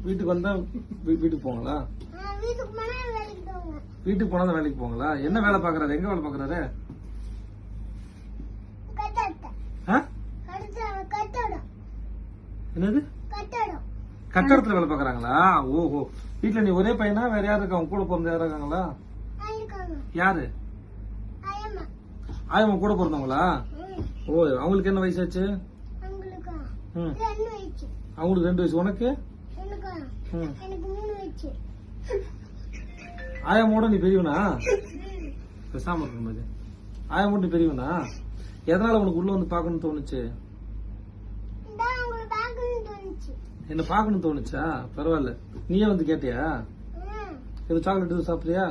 வீட்டுக்கு வந்தா வீட்டுக்கு போங்களா? வீட்டுக்கு போனா தான் வேலைக்கு போங்களா? என்ன வேலை பாக்குறாரு? எங்க வேலை பாக்குறாரு? என்னது? கட்டடத்துல வேலை பாக்குறாங்களா? ஓஹோ. வீட்டுல நீ ஒரே பையனா? வேற யாரு இருக்கா? அவங்க கூட பிறந்த யாரும் இருக்காங்களா? யாரு? ஆயம்மா கூட பிறந்தவங்களா? ஓ, அவங்களுக்கு என்ன வயசாச்சு? அவங்களுக்கு 2 வயசு. உனக்கு? ஆயம்மோட நீ பெரியவனா? பேசாம இருக்கும். ஆயம்மோட நீ பெரியவனா? எதனால உனக்கு உள்ள வந்து பாக்கணும்னு தோணுச்சு? என்ன பாக்கணும்னு தோணுச்சா? பரவாயில்ல. நீயே வந்து கேட்டியா? இது சாக்லேட் எதுவும் சாப்பிட்டியா?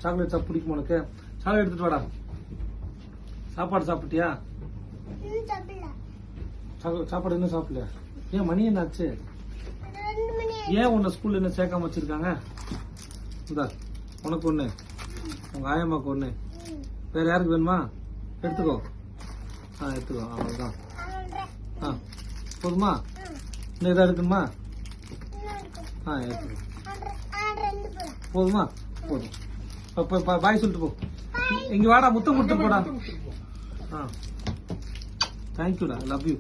சாக்லேட் சாப்பிட பிடிக்கும் உனக்கு? சாக்லேட் எடுத்துட்டு வாடா. சாப்பாடு சாப்பிட்டியா? சாப்பாடு இன்னும் சாப்பிடலையா? ஏன் மணி என்ன ஆச்சு? ஏன் உன்னை ஸ்கூல்ல என்ன சேர்க்காம வச்சிருக்காங்க? இந்தா உனக்கு ஒண்ணு, உங்க ஆயம்மாக்கு ஒண்ணு, வேற யாருக்கு வேணுமா? எடுத்துக்கோ. எடுத்துக்கோ. அவ்வளவுதான். போதுமா? இன்னும் எதாவது எடுக்கணுமா? எடுத்துக்கோ. போதுமா? போதும். பாய் சொல்லிட்டு போ. இங்க வாடா, முத்தம் கொடுத்து போடா. தேங்க்யூடா. Love you.